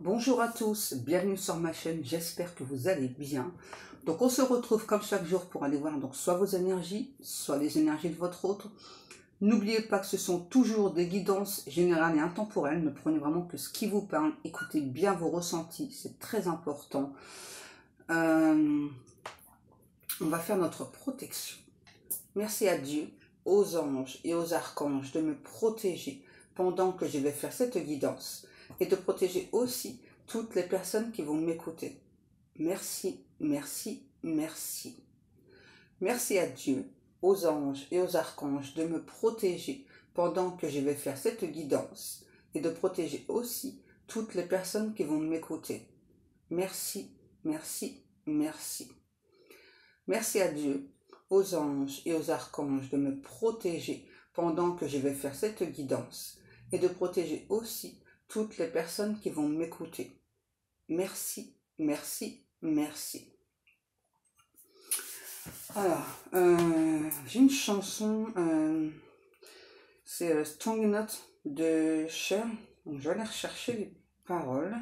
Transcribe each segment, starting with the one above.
Bonjour à tous, bienvenue sur ma chaîne, j'espère que vous allez bien. Donc on se retrouve comme chaque jour pour aller voir donc soit vos énergies, soit les énergies de votre autre. N'oubliez pas que ce sont toujours des guidances générales et intemporelles, ne prenez vraiment que ce qui vous parle, écoutez bien vos ressentis, c'est très important. On va faire notre protection. Merci à Dieu, aux anges et aux archanges de me protéger pendant que je vais faire cette guidance et de protéger aussi toutes les personnes qui vont m'écouter. Merci, merci, merci. Merci à Dieu, aux anges et aux archanges de me protéger pendant que je vais faire cette guidance et de protéger aussi toutes les personnes qui vont m'écouter. Merci, merci, merci. Merci à Dieu, aux anges et aux archanges de me protéger pendant que je vais faire cette guidance et de protéger aussi toutes les personnes qui vont m'écouter. Merci, merci, merci. Alors, j'ai une chanson, c'est Strong Enough de Cher. Donc, je vais aller rechercher les paroles.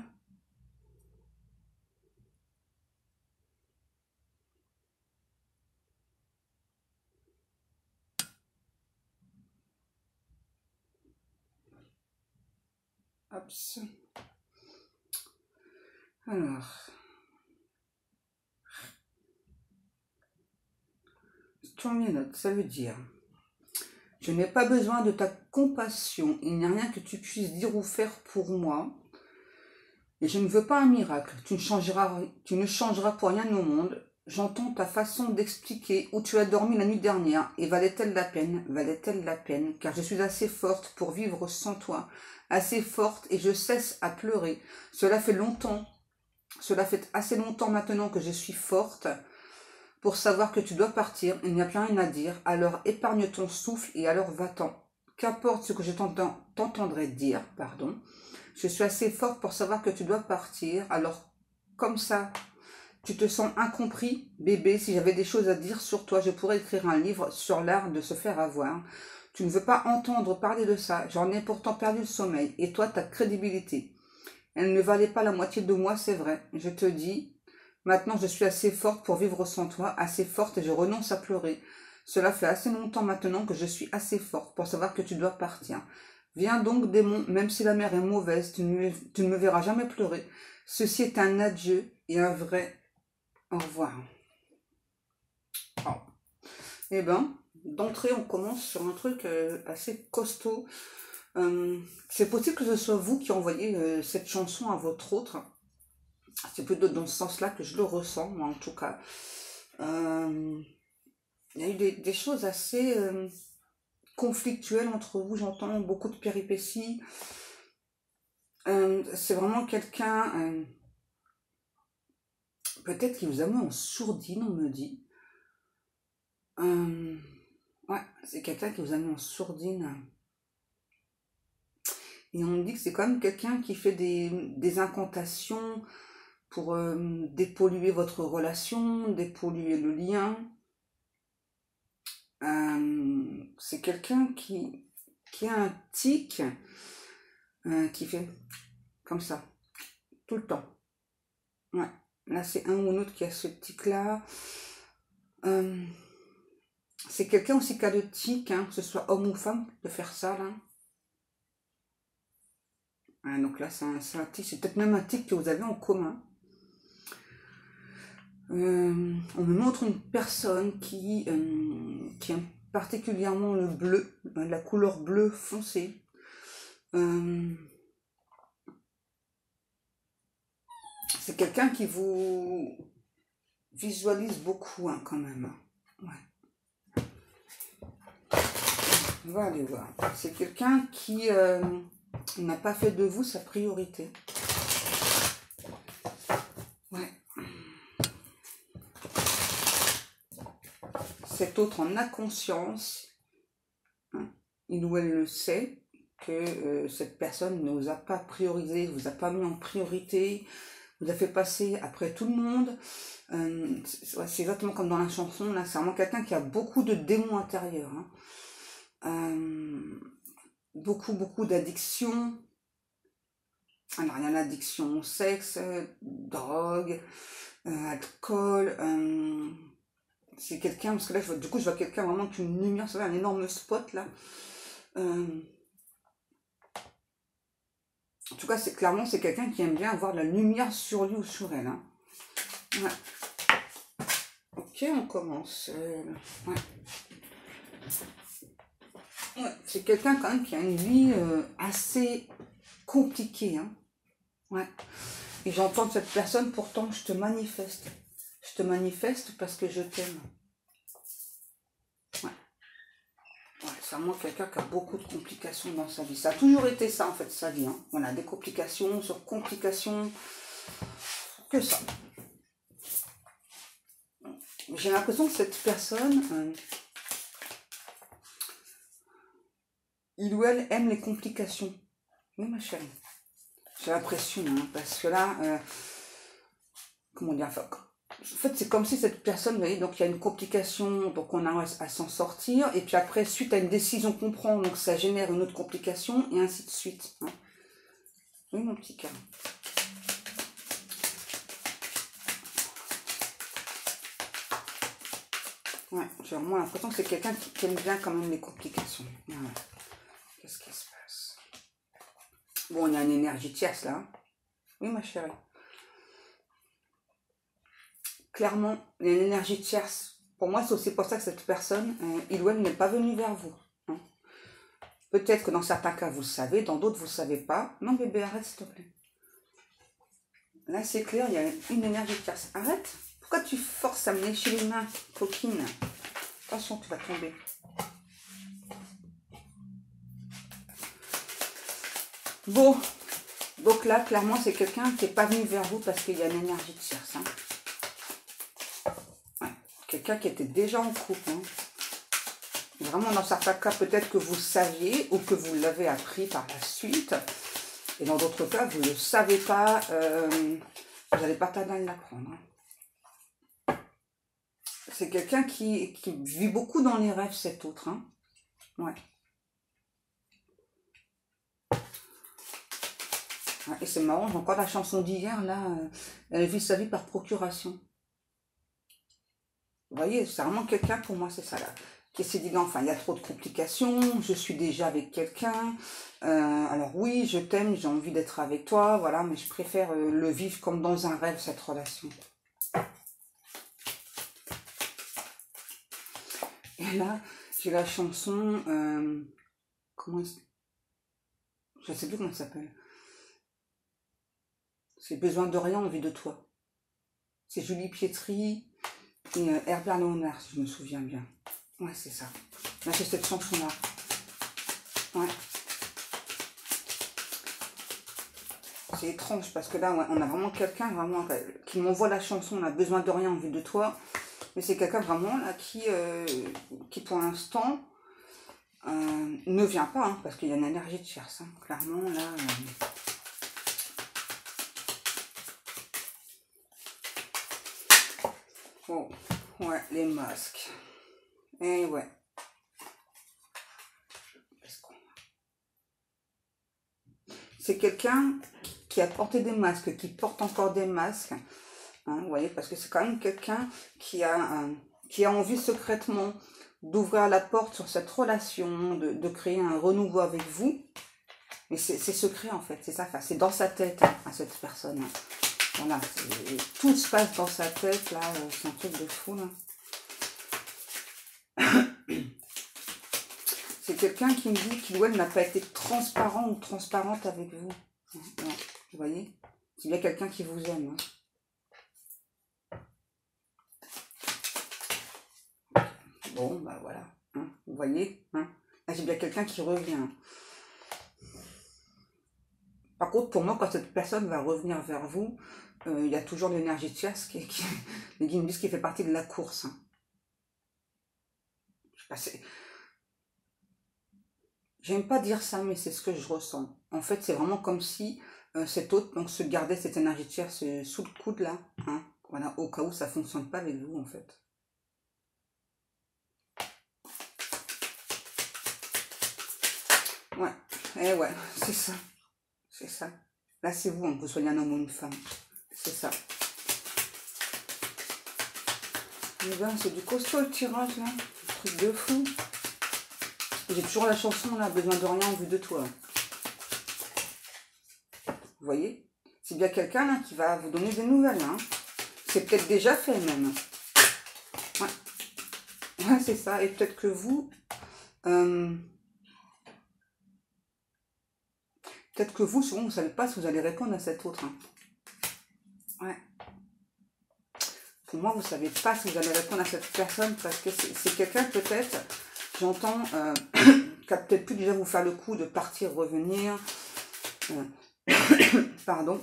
Hop. Alors, Strong Enough, ça veut dire: je n'ai pas besoin de ta compassion, il n'y a rien que tu puisses dire ou faire pour moi. Et je ne veux pas un miracle, tu ne changeras pour rien au monde. J'entends ta façon d'expliquer où tu as dormi la nuit dernière, et valait-elle la peine, car je suis assez forte pour vivre sans toi, assez forte et je cesse à pleurer. Cela fait assez longtemps maintenant que je suis forte pour savoir que tu dois partir, il n'y a plus rien à dire, alors épargne ton souffle et alors va-t'en. Qu'importe ce que je t'entendrai dire, pardon. Je suis assez forte pour savoir que tu dois partir, alors comme ça, tu te sens incompris, bébé. Si j'avais des choses à dire sur toi, je pourrais écrire un livre sur l'art de se faire avoir. Tu ne veux pas entendre parler de ça, j'en ai pourtant perdu le sommeil, et toi, ta crédibilité. Elle ne valait pas la moitié de moi, c'est vrai, je te dis. Maintenant, je suis assez forte pour vivre sans toi, assez forte et je renonce à pleurer. Cela fait assez longtemps maintenant que je suis assez forte pour savoir que tu dois partir. Viens donc, démon, même si la mer est mauvaise, tu ne me verras jamais pleurer. Ceci est un adieu et un vrai au revoir. Oh. Eh ben, d'entrée, on commence sur un truc assez costaud. C'est possible que ce soit vous qui envoyez cette chanson à votre autre. C'est plutôt dans ce sens-là que je le ressens, moi en tout cas. Il y a eu des choses assez conflictuelles entre vous, j'entends beaucoup de péripéties. C'est vraiment quelqu'un, peut-être qui vous a mis en sourdine, on me dit. Ouais, c'est quelqu'un qui vous a mis en sourdine. Et on me dit que c'est quand même quelqu'un qui fait des incantations pour dépolluer votre relation, dépolluer le lien. C'est quelqu'un qui a un tic qui fait comme ça, tout le temps. Ouais, là c'est un ou un autre qui a ce tic-là. C'est quelqu'un aussi qui a le tic, hein, que ce soit homme ou femme, de faire ça, là. Donc là, c'est un tic, c'est peut-être même un tic que vous avez en commun. On me montre une personne qui aime particulièrement le bleu, la couleur bleu foncé. C'est quelqu'un qui vous visualise beaucoup, hein, quand même. Ouais. On va aller voir. C'est quelqu'un qui n'a pas fait de vous sa priorité. Ouais. Cet autre en a conscience, hein, il ou elle le sait, que cette personne ne vous a pas priorisé, ne vous a pas mis en priorité, vous a fait passer après tout le monde. C'est exactement comme dans la chanson, là, c'est vraiment quelqu'un qui a beaucoup de démons intérieurs. Hein. Beaucoup d'addictions. Alors, il y a l'addiction au sexe, drogue, alcool. C'est quelqu'un, parce que là, du coup, je vois quelqu'un vraiment avec une lumière, ça va, un énorme spot là. En tout cas, clairement, c'est quelqu'un qui aime bien avoir de la lumière sur lui ou sur elle. Hein. Ouais. Ok, on commence. Ouais. Ouais, c'est quelqu'un quand même qui a une vie assez compliquée. Hein. Ouais. Et j'entends cette personne, pourtant, je te manifeste. Je te manifeste parce que je t'aime. Ouais. Ouais, c'est vraiment quelqu'un qui a beaucoup de complications dans sa vie. Ça a toujours été ça, en fait, sa vie. Hein. Voilà, des complications sur complications. Que ça. J'ai l'impression que cette personne, il ou elle aime les complications. Oui, ma chérie. J'ai l'impression, hein, parce que là, comment dire, enfin, en fait, c'est comme si cette personne, vous voyez, donc il y a une complication, donc on a à s'en sortir, et puis après, suite à une décision qu'on prend, donc ça génère une autre complication, et ainsi de suite. Hein. Oui, mon petit cœur. Ouais, j'ai vraiment l'impression que c'est quelqu'un qui aime bien quand même les complications. Ouais. Qu'est-ce qui se passe? Bon, il y a une énergie tierce là. Oui, ma chérie. Clairement, il y a une énergie tierce. Pour moi, c'est aussi pour ça que cette personne, il ou elle n'est pas venu vers vous. Hein. Peut-être que dans certains cas, vous le savez, dans d'autres, vous ne savez pas. Non, bébé, arrête, s'il te plaît. Là, c'est clair, il y a une énergie tierce. Arrête. Pourquoi tu forces à me lécher les mains, coquine? Attention, tu vas tomber. Bon, donc là, clairement, c'est quelqu'un qui n'est pas venu vers vous parce qu'il y a une énergie tierce. Hein. Ouais. Quelqu'un qui était déjà en couple. Hein. Vraiment, dans certains cas, peut-être que vous saviez ou que vous l'avez appris par la suite. Et dans d'autres cas, vous ne le savez pas. Vous n'allez pas tarder à l'apprendre. Hein. C'est quelqu'un qui vit beaucoup dans les rêves, cet autre. Hein. Ouais. Et c'est marrant, j'ai encore la chanson d'hier, là, elle vit sa vie par procuration. Vous voyez, c'est vraiment quelqu'un, pour moi, c'est ça, là, qui s'est dit, non, enfin, il y a trop de complications, je suis déjà avec quelqu'un, alors oui, je t'aime, j'ai envie d'être avec toi, voilà, mais je préfère le vivre comme dans un rêve, cette relation. Et là, j'ai la chanson, comment je ne sais plus comment ça s'appelle. C'est Besoin de rien, envie de toi. C'est Julie Pietri et Herbert Léonard, si je me souviens bien. Ouais, c'est ça. Là, c'est cette chanson-là. Ouais. C'est étrange parce que là, ouais, on a vraiment quelqu'un vraiment qui m'envoie la chanson, on a besoin de rien, envie de toi. Mais c'est quelqu'un vraiment là qui pour l'instant ne vient pas, hein, parce qu'il y a une énergie de tierce. Hein. Clairement, là. Oh, ouais, les masques. Et ouais. C'est quelqu'un qui a porté des masques, qui porte encore des masques. Hein, vous voyez, parce que c'est quand même quelqu'un qui a envie secrètement d'ouvrir la porte sur cette relation, de créer un renouveau avec vous. Mais c'est secret en fait, c'est ça, enfin, c'est dans sa tête hein, à cette personne. Voilà, tout se passe dans sa tête, là, c'est un truc de fou, là. C'est quelqu'un qui me dit qu'il ou elle n'a pas été transparent ou transparente avec vous. Voilà, vous voyez, c'est bien quelqu'un qui vous aime. Hein. Bon, bah voilà, hein, vous voyez, hein. Là, j'ai bien quelqu'un qui revient. Par contre, pour moi, quand cette personne va revenir vers vous, il y a toujours l'énergie tierce qui me disent qu'il fait partie de la course. Hein. Je sais pas, j'aime pas dire ça, mais c'est ce que je ressens. En fait, c'est vraiment comme si cet autre donc, se gardait cette énergie tierce sous le coude là. Hein, voilà, au cas où ça fonctionne pas avec vous, en fait. Ouais, ouais, c'est ça. C'est ça. Là, c'est vous, hein, que vous soyez un homme ou une femme. C'est ça. Et ben, c'est du costaud le tirage, là. Truc de fou. J'ai toujours la chanson, là, besoin de rien en vue de toi. Vous voyez? C'est bien quelqu'un, là, qui va vous donner des nouvelles, hein. C'est peut-être déjà fait, même. Ouais. Ouais, c'est ça. Et peut-être que vous... peut-être que vous, souvent, vous ne savez pas si vous allez répondre à cet autre. Hein. Ouais. Pour moi, vous ne savez pas si vous allez répondre à cette personne parce que c'est quelqu'un, peut-être, j'entends, qui a peut-être pu déjà vous faire le coup de partir, revenir. Pardon.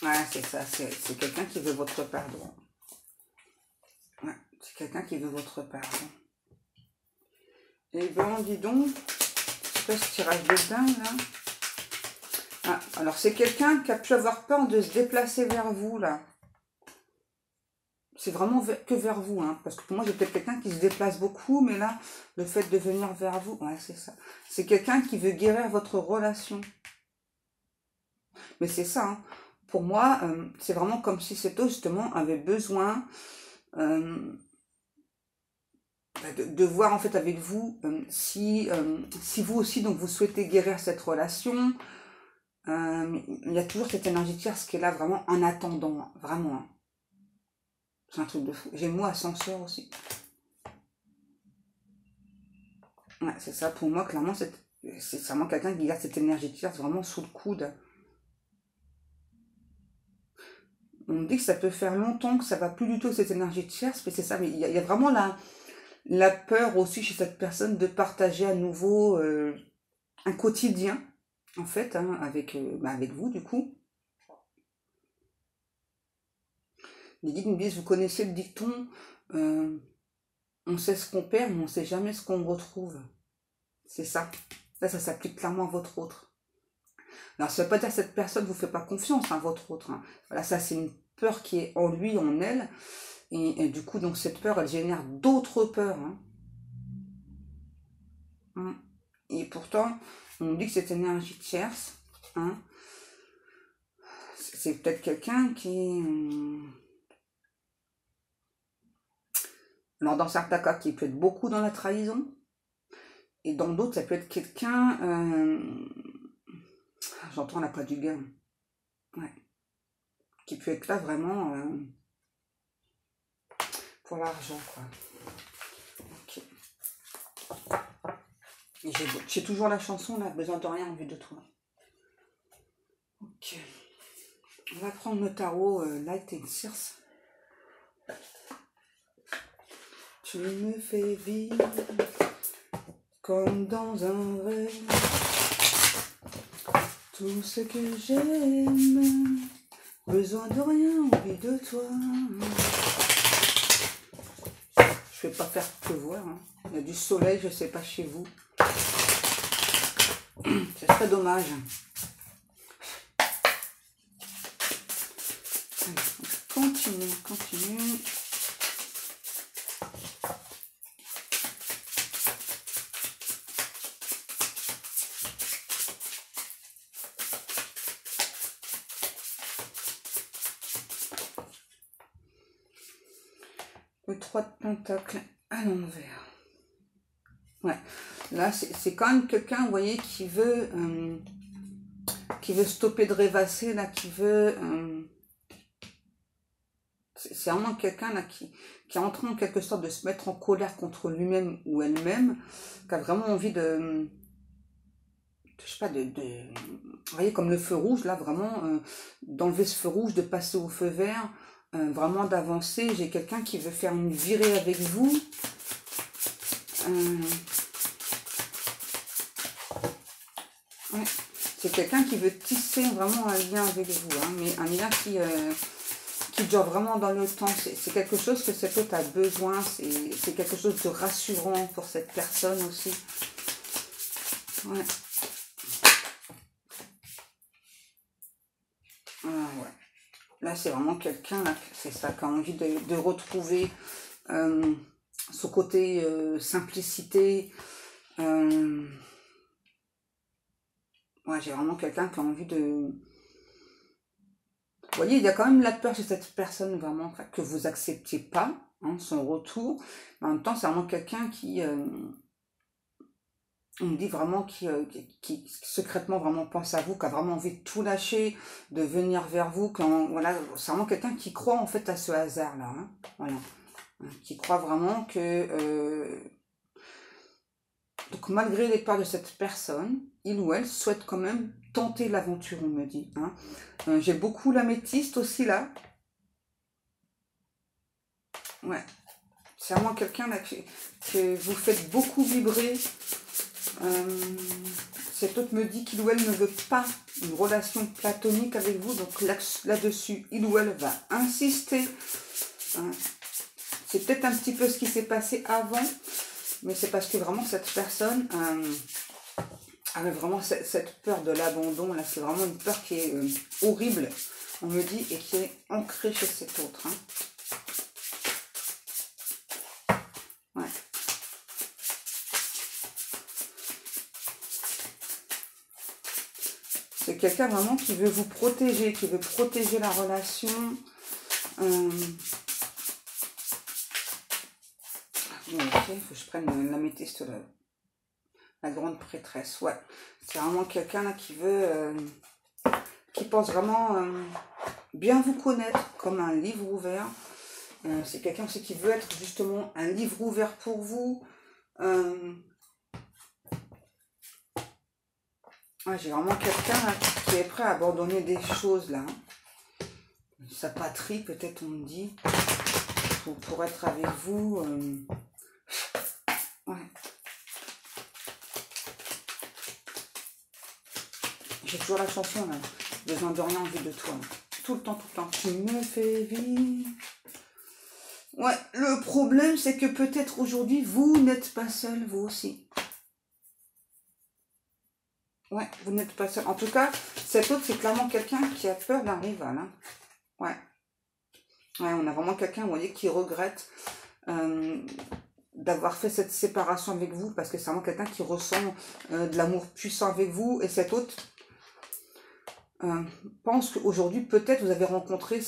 Ouais, c'est ça. C'est quelqu'un qui veut votre pardon. Ouais, c'est quelqu'un qui veut votre pardon. Et ben, dis donc, c'est quoi ce tirage de dingue, là? Ah, alors, c'est quelqu'un qui a pu avoir peur de se déplacer vers vous, là. C'est vraiment que vers vous, hein. Parce que pour moi, j'ai peut-être quelqu'un qui se déplace beaucoup, mais là, le fait de venir vers vous, ouais, c'est ça. C'est quelqu'un qui veut guérir votre relation. Mais c'est ça, hein. Pour moi, c'est vraiment comme si cet homme, justement, avait besoin de voir, en fait, avec vous, si vous aussi, donc, vous souhaitez guérir cette relation. Il y a toujours cette énergie tierce qui est là, vraiment, en attendant, hein, vraiment, hein. C'est un truc de fou. J'ai le mot ascenseur aussi. Ouais, c'est ça. Pour moi, clairement, c'est vraiment quelqu'un qui garde cette énergie tierce vraiment sous le coude. On me dit que ça peut faire longtemps que ça va plus du tout cette énergie tierce, mais c'est ça. Mais il y a vraiment la peur aussi chez cette personne de partager à nouveau un quotidien, en fait, hein, avec vous, du coup. Les guides me disent, vous connaissez le dicton, on sait ce qu'on perd, mais on ne sait jamais ce qu'on retrouve. C'est ça. Là, ça s'applique clairement à votre autre. Alors, ça ne veut pas dire que cette personne ne vous fait pas confiance, hein, votre autre. Hein. Voilà, ça, c'est une peur qui est en lui, en elle. Et du coup, donc, cette peur, elle génère d'autres peurs. Hein. Et pourtant, on dit que cette énergie tierce, hein, c'est peut-être quelqu'un qui... Alors, dans certains cas, qui peut être beaucoup dans la trahison. Et dans d'autres, ça peut être quelqu'un... J'entends la pas du gain. Ouais. Qui peut être là vraiment pour l'argent, quoi. Ok. J'ai toujours la chanson, là, besoin de rien en vue de toi. Ok. On va prendre le tarot Light and Circe. Tu me fais vivre comme dans un rêve. Tout ce que j'aime, besoin de rien, envie de toi. Je vais pas faire pleuvoir. Hein. Il y a du soleil, je sais pas chez vous. C'est très dommage. Allez, continue. Le 3 de Pentacle à l'envers. Ouais, là c'est quand même quelqu'un, vous voyez, qui veut stopper de rêvasser, là, qui veut... c'est vraiment quelqu'un là qui est en train en quelque sorte de se mettre en colère contre lui-même ou elle-même, qui a vraiment envie de... Je sais pas, vous voyez, comme le feu rouge, là, vraiment, d'enlever ce feu rouge, de passer au feu vert, vraiment d'avancer. J'ai quelqu'un qui veut faire une virée avec vous. Ouais. C'est quelqu'un qui veut tisser vraiment un lien avec vous, hein, mais un lien qui dure vraiment dans le temps. C'est quelque chose que cet autre a besoin, c'est quelque chose de rassurant pour cette personne aussi. Ouais. Ah, ouais. Là, c'est vraiment quelqu'un, c'est ça, qui a envie de retrouver ce côté simplicité. Ouais, j'ai vraiment quelqu'un qui a envie de... Vous voyez, il y a quand même la peur chez cette personne, vraiment, enfin, que vous acceptiez pas, hein, son retour. Mais en même temps, c'est vraiment quelqu'un qui... on me dit vraiment qui secrètement vraiment pense à vous, qui a vraiment envie de tout lâcher, de venir vers vous. Voilà, c'est vraiment quelqu'un qui croit en fait à ce hasard-là. Hein, voilà. Qui croit vraiment que... donc malgré les peurs de cette personne, il ou elle souhaite quand même tenter l'aventure, on me dit. Hein. J'ai beaucoup l'améthyste aussi là. Ouais. C'est vraiment quelqu'un là que vous faites beaucoup vibrer. Cet autre me dit qu'il ou elle ne veut pas une relation platonique avec vous. Donc là-dessus, il ou elle va insister. Hein. C'est peut-être un petit peu ce qui s'est passé avant. Mais c'est parce que vraiment cette personne avait vraiment cette peur de l'abandon. Là, c'est vraiment une peur qui est horrible, on me dit, et qui est ancrée chez cet autre. Hein. Ouais. C'est quelqu'un vraiment qui veut vous protéger, qui veut protéger la relation. Bon, ok, il faut que je prenne l'améthyste, la grande prêtresse. Ouais, c'est vraiment quelqu'un là qui veut, qui pense vraiment bien vous connaître comme un livre ouvert. C'est quelqu'un aussi qui veut être justement un livre ouvert pour vous. Ouais, j'ai vraiment quelqu'un là qui est prêt à abandonner des choses là. Sa patrie, peut-être on me dit, pour être avec vous. Ouais. J'ai toujours la chanson là. Besoin de rien en vue de toi. Tout le temps, tout le temps. Tu me fais vivre. Ouais, le problème c'est que peut-être aujourd'hui vous n'êtes pas seul, vous aussi. Ouais, vous n'êtes pas seul. En tout cas, cet autre c'est clairement quelqu'un qui a peur d'un rival. Hein. Ouais. Ouais, on a vraiment quelqu'un, vous voyez, qui regrette d'avoir fait cette séparation avec vous, parce que c'est vraiment quelqu'un qui ressent de l'amour puissant avec vous, et cet autre pense qu'aujourd'hui, peut-être vous avez rencontré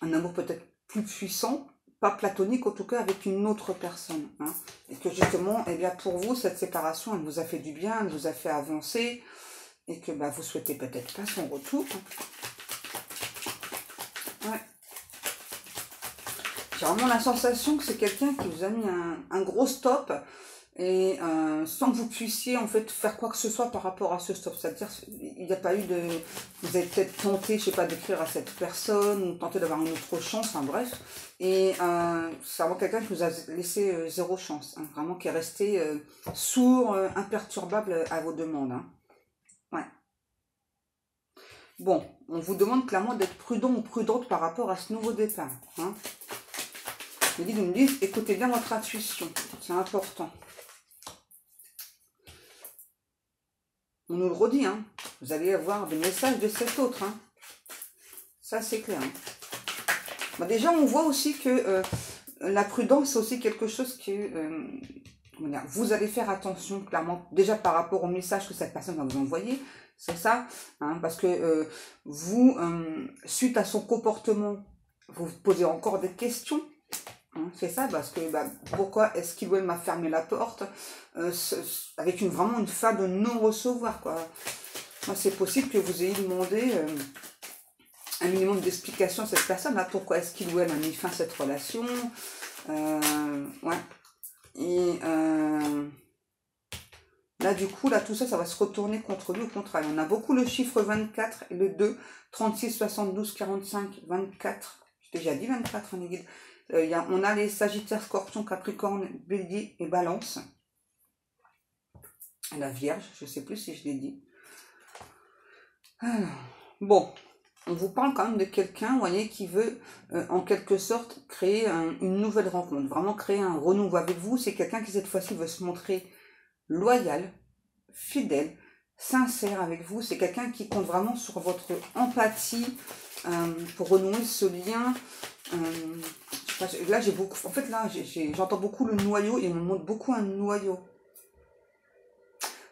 un amour peut-être plus puissant, pas platonique en tout cas, avec une autre personne. Hein, et que justement, eh bien, pour vous, cette séparation, elle vous a fait du bien, elle vous a fait avancer, et que bah, vous souhaitez peut-être pas son retour. Ouais. J'ai vraiment la sensation que c'est quelqu'un qui vous a mis un gros stop et sans que vous puissiez en fait faire quoi que ce soit par rapport à ce stop. C'est-à-dire il n'y a pas eu de... Vous avez peut-être tenté, je sais pas, d'écrire à cette personne ou tenté d'avoir une autre chance, enfin bref. Et c'est vraiment quelqu'un qui vous a laissé zéro chance. Hein, vraiment qui est resté sourd, imperturbable à vos demandes. Hein. Ouais. Bon, on vous demande clairement d'être prudent ou prudente par rapport à ce nouveau départ. Hein. Ils me disent, écoutez bien votre intuition, c'est important. On nous le redit, hein. Vous allez avoir des messages de cet autre. Hein. Ça, c'est clair. Hein. Bah, déjà, on voit aussi que la prudence, c'est aussi quelque chose que vous allez faire attention, clairement, déjà par rapport au message que cette personne va vous envoyer. C'est ça, hein, parce que vous, suite à son comportement, vous vous posez encore des questions. Hein, c'est ça, parce que bah, pourquoi est-ce qu'il m'a fermé la porte avec vraiment une fin de non-recevoir, quoi. C'est possible que vous ayez demandé un minimum d'explication à cette personne, là, pourquoi est-ce qu'il ou elle a mis fin à cette relation. Ouais. Et là, du coup, là, tout ça, ça va se retourner contre lui, au contraire. On a beaucoup le chiffre 24 et le 2, 36, 72, 45, 24. J'ai déjà dit 24, on est guide. On a les Sagittaires, Scorpion, Capricorne, Bélier et Balance. Et la Vierge, je ne sais plus si je l'ai dit. Alors, bon, on vous parle quand même de quelqu'un, vous voyez, qui veut en quelque sorte créer une nouvelle rencontre, vraiment créer un renouveau avec vous. C'est quelqu'un qui cette fois-ci veut se montrer loyal, fidèle, sincère avec vous. C'est quelqu'un qui compte vraiment sur votre empathie pour renouer ce lien. Là, j'ai beaucoup. En fait, là, j'entends beaucoup le noyau et on me montre beaucoup un noyau.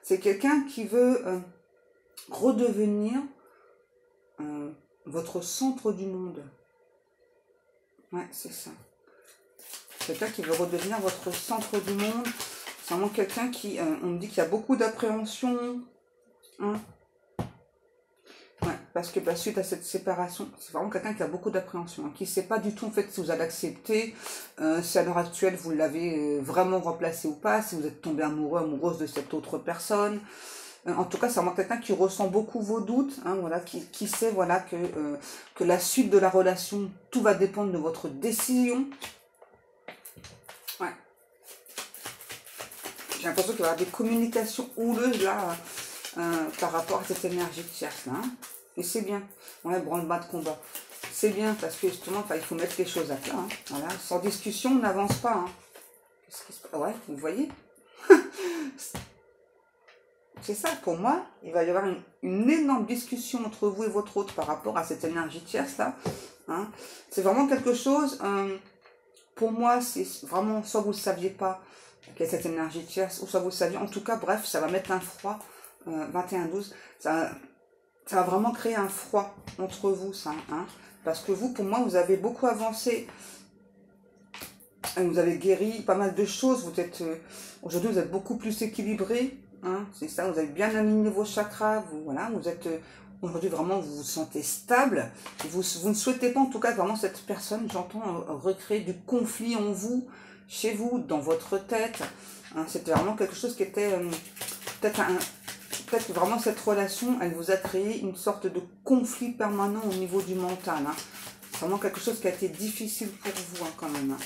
C'est quelqu'un qui veut redevenir votre centre du monde. Ouais, c'est ça. Quelqu'un qui veut redevenir votre centre du monde. C'est vraiment quelqu'un qui, on me dit qu'il y a beaucoup d'appréhension. Hein. Ouais, parce que bah, suite à cette séparation, c'est vraiment quelqu'un qui a beaucoup d'appréhension, hein, qui ne sait pas du tout en fait si vous allez accepter, si à l'heure actuelle vous l'avez vraiment remplacé ou pas, si vous êtes tombé amoureux, amoureuse de cette autre personne. En tout cas, c'est vraiment quelqu'un qui ressent beaucoup vos doutes, hein, voilà, qui sait voilà, que la suite de la relation, tout va dépendre de votre décision. Ouais. J'ai l'impression qu'il va y avoir des communications houleuses là, par rapport à cette énergie de tierce là. Hein. Et c'est bien. Ouais, branle-bas de combat. C'est bien parce que justement, il faut mettre les choses à plat. Hein. Voilà. Sans discussion, on n'avance pas. Hein. Qu'est-ce qui se passe? Ouais, vous voyez. C'est ça, pour moi, il va y avoir une énorme discussion entre vous et votre autre par rapport à cette énergie tierce là. Hein. C'est vraiment quelque chose, pour moi, c'est vraiment, soit vous ne saviez pas qu'il y a cette énergie tierce, ou soit vous le saviez. En tout cas, bref, ça va mettre un froid, 21-12, ça va vraiment créer un froid entre vous, ça. Hein. Parce que vous, pour moi, vous avez beaucoup avancé. Vous avez guéri pas mal de choses. Vous êtes aujourd'hui, vous êtes beaucoup plus équilibré. Hein, c'est ça, vous avez bien aligné vos chakras. Voilà, vous êtes aujourd'hui vraiment, vous vous sentez stable. Vous ne souhaitez pas, en tout cas, vraiment cette personne, j'entends, recréer du conflit en vous, chez vous, dans votre tête. Hein, c'était vraiment quelque chose qui était peut-être que vraiment cette relation, elle vous a créé une sorte de conflit permanent au niveau du mental. Hein. C'est vraiment quelque chose qui a été difficile pour vous, hein, quand même. Hein.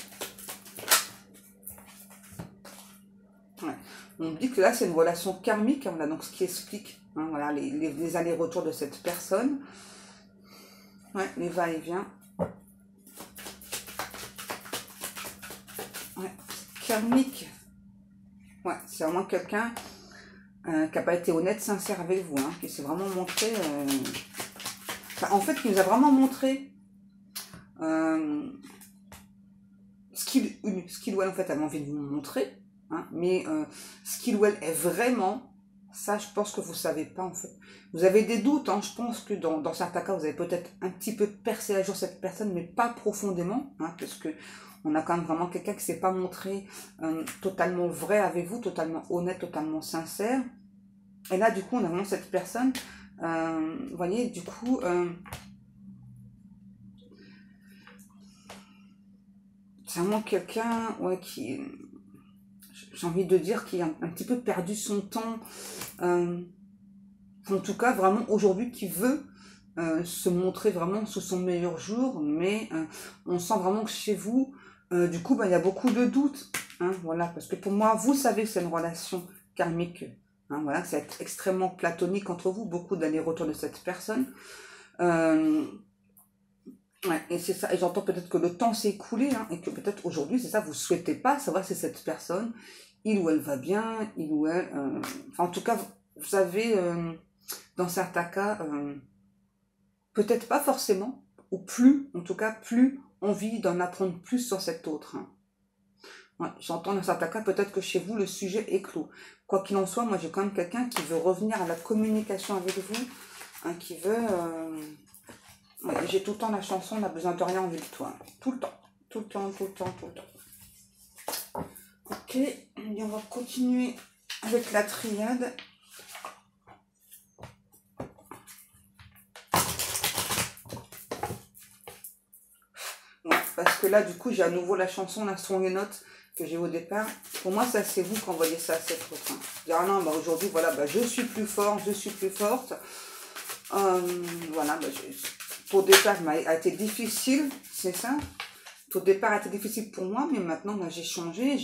Ouais. On dit que là, c'est une relation karmique, hein, voilà, donc ce qui explique hein, voilà, les allers-retours de cette personne. Ouais, les va-et-vient. Ouais, karmique. Ouais, c'est vraiment quelqu'un qui n'a pas été honnête, sincère avec vous, hein, qui s'est vraiment montré... Enfin, en fait, qui nous a vraiment montré ce qu'il ou elle, en fait, avait envie de vous montrer. Hein, mais ce qu'il ou elle est vraiment, ça je pense que vous ne savez pas en fait. Vous avez des doutes, hein, je pense que dans certains cas vous avez peut-être un petit peu percé à jour cette personne, mais pas profondément, hein, parce que on a quand même vraiment quelqu'un qui ne s'est pas montré totalement vrai avec vous, totalement honnête, totalement sincère. Et là du coup on a vraiment cette personne, vous voyez, du coup... c'est vraiment quelqu'un ouais, qui... j'ai envie de dire qu'il a un petit peu perdu son temps, en tout cas vraiment aujourd'hui qui veut se montrer vraiment sous son meilleur jour, mais on sent vraiment que chez vous, du coup, il y a beaucoup de doutes, hein, voilà, parce que pour moi, vous savez que c'est une relation karmique, hein, voilà, c'est extrêmement platonique entre vous, beaucoup d'allers-retours de cette personne, ouais, et c'est ça, et j'entends peut-être que le temps s'est écoulé, hein, et que peut-être aujourd'hui, c'est ça, vous ne souhaitez pas savoir si cette personne, il ou elle va bien, il ou elle... enfin, en tout cas, vous avez, dans certains cas, peut-être pas forcément, ou plus, en tout cas, plus envie d'en apprendre plus sur cet autre. Hein. Ouais, j'entends dans certains cas, peut-être que chez vous, le sujet est clos. Quoi qu'il en soit, moi, j'ai quand même quelqu'un qui veut revenir à la communication avec vous, hein, qui veut... ouais, j'ai tout le temps la chanson, on n'a besoin de rien en vue de toi. Tout le temps, tout le temps, tout le temps, tout le temps. Ok, et on va continuer avec la triade. Ouais, parce que là, du coup, j'ai à nouveau la chanson, la Strong et Note que j'ai au départ. Pour moi, ça, c'est vous qui envoyez ça à cette autre. Hein. Dire, ah non, aujourd'hui, voilà, je suis plus fort, je suis plus forte. Voilà, pour départ, a été difficile, c'est ça. Au départ, a été difficile pour moi, mais maintenant, j'ai changé,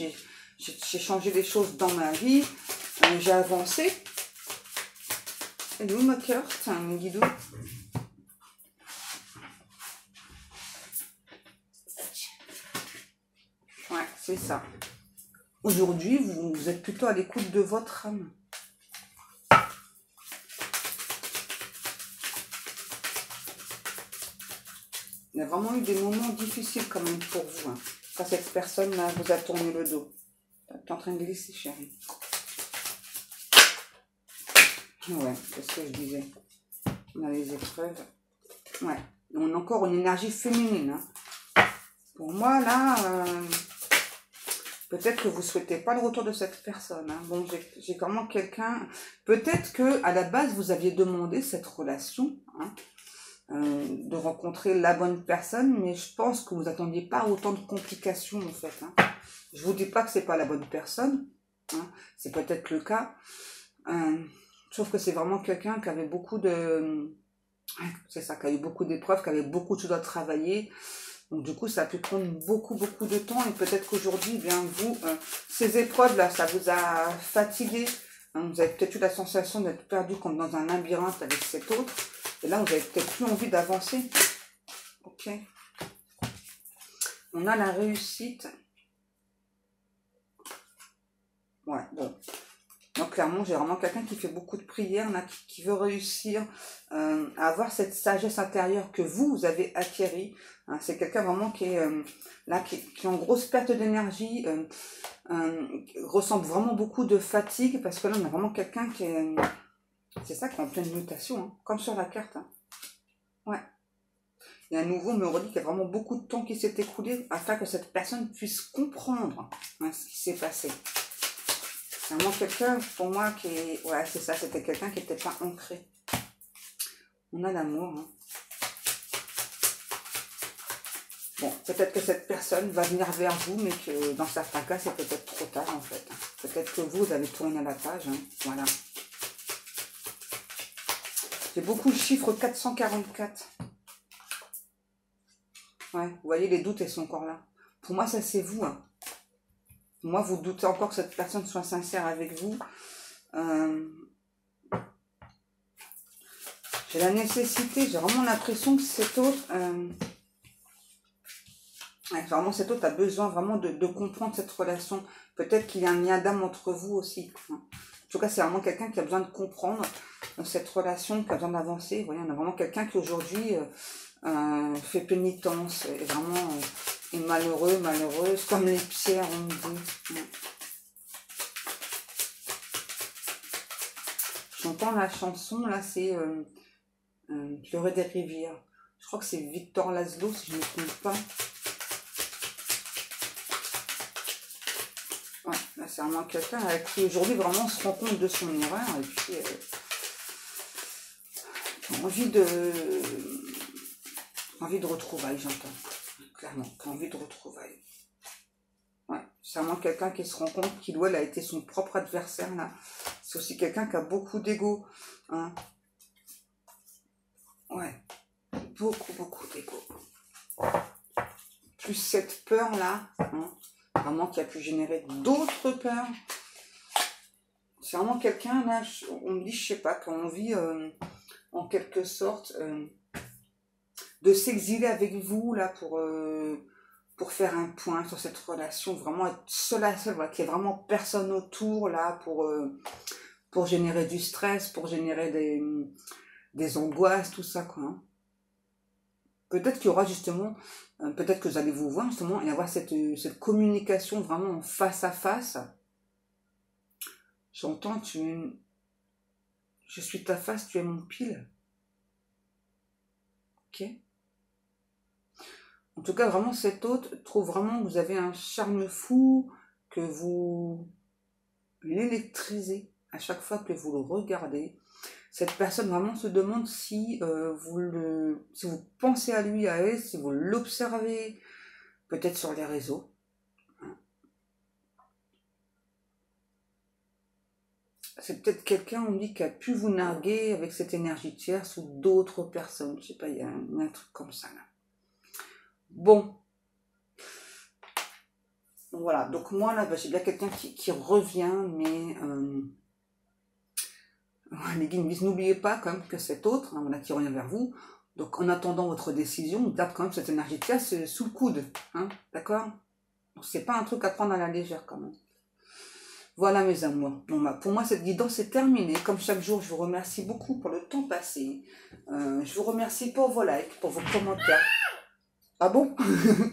j'ai changé des choses dans ma vie, j'ai avancé. Elle est où ma carte, mon guidou? Ouais, c'est ça. Aujourd'hui, vous êtes plutôt à l'écoute de votre âme. Il y a vraiment eu des moments difficiles quand même pour vous. Hein. Quand cette personne-là vous a tourné le dos. Tu es en train de glisser, chérie. Ouais, c'est ce que je disais. On a les épreuves. Ouais. On a encore une énergie féminine. Hein. Pour moi, là, peut-être que vous ne souhaitez pas le retour de cette personne. Hein. Bon, j'ai vraiment quelqu'un... Peut-être que à la base, vous aviez demandé cette relation, hein, de rencontrer la bonne personne, mais je pense que vous n'attendiez pas autant de complications, en fait. Hein. Je vous dis pas que c'est pas la bonne personne. Hein. C'est peut-être le cas. Sauf que c'est vraiment quelqu'un qui avait beaucoup de... C'est ça, qui a eu beaucoup d'épreuves, qui avait beaucoup de choses à travailler. Donc du coup, ça a pu prendre beaucoup de temps. Et peut-être qu'aujourd'hui, bien vous, ces épreuves-là, ça vous a fatigué. Hein, vous avez peut-être eu la sensation d'être perdu comme dans un labyrinthe avec cet autre. Et là, vous avez peut-être plus envie d'avancer. Ok. On a la réussite. Ouais, bon. Donc clairement, j'ai vraiment quelqu'un qui fait beaucoup de prières, là, qui veut réussir à avoir cette sagesse intérieure que vous avez acquérie. Hein, c'est quelqu'un vraiment qui est là, qui est en grosse perte d'énergie, ressent vraiment beaucoup de fatigue, parce que là, on a vraiment quelqu'un qui est... c'est ça, qui est en pleine mutation, hein, comme sur la carte. Hein. Ouais. Et à nouveau, on me redit qu'il y a vraiment beaucoup de temps qui s'est écoulé afin que cette personne puisse comprendre, hein, ce qui s'est passé. C'est vraiment quelqu'un, pour moi, qui est... Ouais, c'est ça, c'était quelqu'un qui n'était pas ancré. On a l'amour. Hein. Bon, peut-être que cette personne va venir vers vous, mais que dans certains cas, c'est peut-être trop tard, en fait. Peut-être que vous avez tourné la page. Hein. Voilà. J'ai beaucoup de chiffres 444. Ouais, vous voyez, les doutes, elles sont encore là. Pour moi, ça, c'est vous. Hein. Moi, vous doutez encore que cette personne soit sincère avec vous. J'ai la nécessité, j'ai vraiment l'impression que cet autre... vraiment, cet autre a besoin vraiment de comprendre cette relation. Peut-être qu'il y a un lien d'âme entre vous aussi. Hein. En tout cas, c'est vraiment quelqu'un qui a besoin de comprendre cette relation, qui a besoin d'avancer. Vous voyez, on a vraiment quelqu'un qui aujourd'hui fait pénitence, et vraiment est malheureux, malheureuse, comme les pierres, on me dit. Ouais. J'entends la chanson, là, c'est Pleurer des rivières. Je crois que c'est Victor Laszlo, si je ne me trompe pas. Ouais, là, c'est vraiment quelqu'un qui aujourd'hui vraiment se rend compte de son erreur et puis qui a envie de retrouvailles, j'entends. Clairement, qui a envie de retrouvailles. Ouais, c'est vraiment quelqu'un qui se rend compte qu'il ou elle a été son propre adversaire, là. C'est aussi quelqu'un qui a beaucoup d'ego. Hein. Ouais, beaucoup d'ego. Plus cette peur-là, hein, vraiment qui a pu générer d'autres peurs. C'est vraiment quelqu'un, là, on me dit, je sais pas, qui a envie, en quelque sorte, de s'exiler avec vous, là, pour faire un point sur cette relation, vraiment être seul à seul, voilà, qu'il n'y ait vraiment personne autour, là, pour générer du stress, pour générer des angoisses, tout ça, quoi. Hein. Peut-être qu'il y aura justement, peut-être que vous allez vous voir justement et avoir cette communication vraiment face à face. J'entends, je suis ta face, tu es mon pile. Ok. En tout cas, vraiment, cet autre trouve vraiment que vous avez un charme fou, que vous l'électrisez à chaque fois que vous le regardez. Cette personne vraiment se demande si si vous pensez à lui, à elle, si vous l'observez, peut-être sur les réseaux. C'est peut-être quelqu'un, on dit, qui a pu vous narguer avec cette énergie tierce ou d'autres personnes. Je sais pas, il y a un truc comme ça là. Bon. Voilà, donc moi là, j'ai bien quelqu'un qui revient, mais les guides me disent, n'oubliez pas quand même que cet autre, hein, voilà, qui revient vers vous. Donc en attendant votre décision, garde quand même cette énergie tierce sous le coude. Hein, d'accord? C'est pas un truc à prendre à la légère quand même. Voilà mes amours. Bon, bah, pour moi, cette guidance est terminée. Comme chaque jour, je vous remercie beaucoup pour le temps passé. Je vous remercie pour vos likes, pour vos commentaires. Ah bon?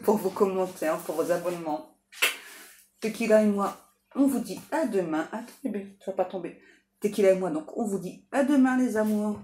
Pour vos commentaires, pour vos abonnements. Tequila et moi, on vous dit à demain. Attends bébé, tu vas pas tomber. Tequila et moi, donc on vous dit à demain les amours.